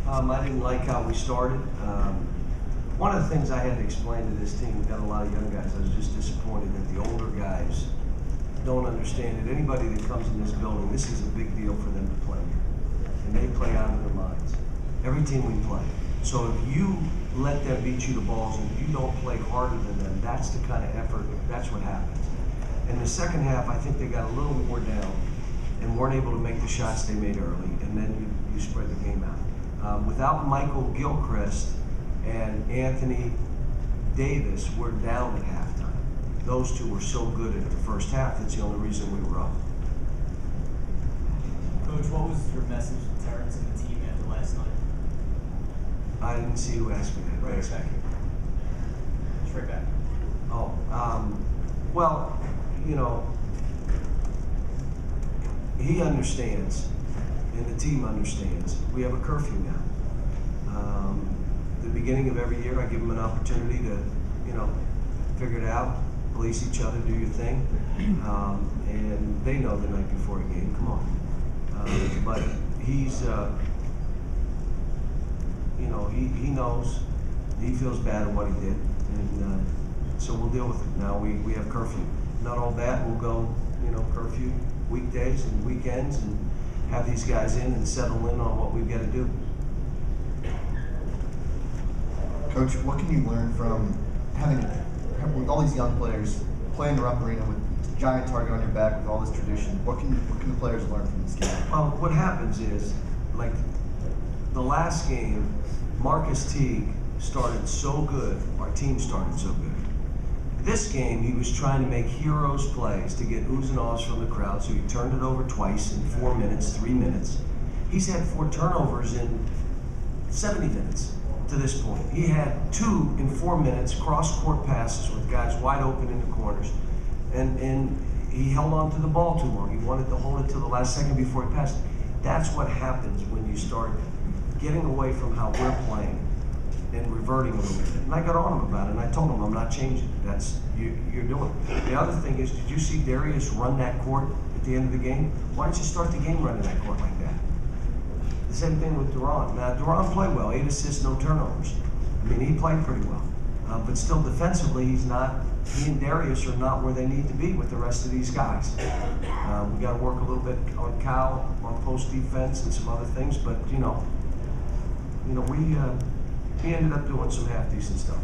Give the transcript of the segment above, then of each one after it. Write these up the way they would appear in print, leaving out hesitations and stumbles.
I didn't like how we started. One of the things I had to explain to this team, we've got a lot of young guys, I was just disappointed that the older guys don't understand it. Anybody that comes in this building, this is a big deal for them to play here. And they play out of their minds. Every team we play. So if you let them beat you to balls and you don't play harder than them, that's the kind of effort, that's what happens. In the second half, I think they got a little more down and weren't able to make the shots they made early, and then you spread the game out. Without Michael Gilchrist and Anthony Davis, we're down at halftime. Those two were so good at the first half, that's the only reason we were up. Coach, what was your message to Terrence and the team after last night? I didn't see who asked me that. Right back. Straight back. Oh, well, you know, he understands, and the team understands. We have a curfew now. The beginning of every year, I give them an opportunity to, you know, figure it out, police each other, do your thing, and they know the night before a game. Come on, but he's, you know, he knows, he feels bad at what he did, and so we'll deal with it. Now we have curfew. Not all bad. We'll go, you know, curfew weekdays and weekends, and have these guys in and settle in on what we've got to do. Coach, what can you learn from having with all these young players playing the Rupp Arena with a giant target on your back with all this tradition? What can the players learn from this game? Well, what happens is, like the last game, Marcus Teague started so good, our team started so good. This game, he was trying to make heroes plays to get oohs and ahs from the crowd, so he turned it over twice in 4 minutes, 3 minutes. He's had 4 turnovers in 70 minutes to this point. He had 2 in 4 minutes, cross-court passes with guys wide open in the corners, and he held on to the ball too long. He wanted to hold it till the last second before he passed. That's what happens when you start getting away from how we're playing and reverting a little bit. And I got on him about it, and I told him I'm not changing. That's you're doing. The other thing is, did you see Darius run that court at the end of the game? Why don't you start the game running that court like that? The same thing with Duran. Now Duran played well, 8 assists, no turnovers. I mean, he played pretty well, but still defensively, he's not. He and Darius are not where they need to be with the rest of these guys. We got to work a little bit on Cal, on post defense, and some other things. But you know, we ended up doing some half decent stuff.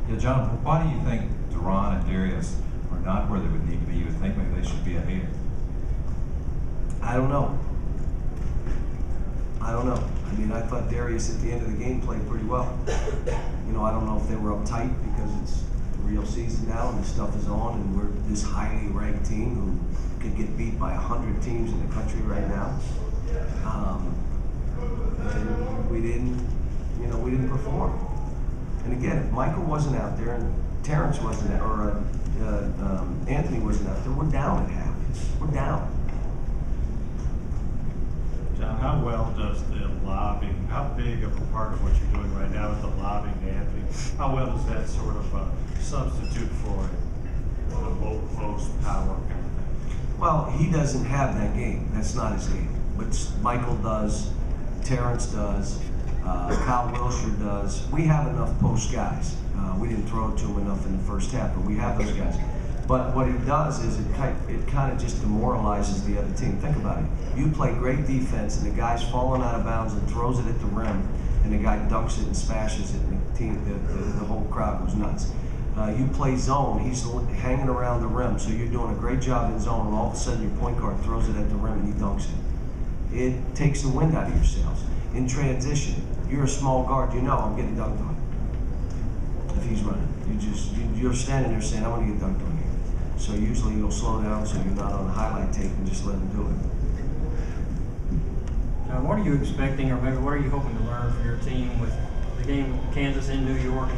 Yeah, John, why do you think Duran and Darius are not where they would need to be? You would think maybe they should be ahead. I don't know. I mean, I thought Darius at the end of the game played pretty well. You know, I don't know if they were uptight because it's the real season now and the stuff is on, and we're this highly ranked team who could get beat by 100 teams in the country right now. And we didn't perform. And again, if Michael wasn't out there and Terrence wasn't there, or Anthony wasn't out there, we're down at half. We're down. John, how well does the lobbing, how big of a part of what you're doing right now with the lobbing to Anthony, how well does that sort of substitute for a low post power kind of thing? Well, he doesn't have that game. That's not his game. But Michael does, Terrence does, Kyle Wilshire does. We have enough post guys. We didn't throw it to him enough in the first half, but we have those guys. But what it does is it kind of just demoralizes the other team. Think about it. You play great defense, and the guy's falling out of bounds and throws it at the rim, and the guy dunks it and smashes it, and the whole crowd goes nuts. You play zone, he's hanging around the rim, so you're doing a great job in zone, and all of a sudden your point guard throws it at the rim and he dunks it. It takes the wind out of your sails. In transition, you're a small guard, you know I'm getting dunked on if he's running. You're standing there saying, I'm going to get dunked on here. So usually you'll slow down so you're not on the highlight tape and just let him do it. What are you expecting, or maybe what are you hoping to learn from your team with the game with Kansas in New York?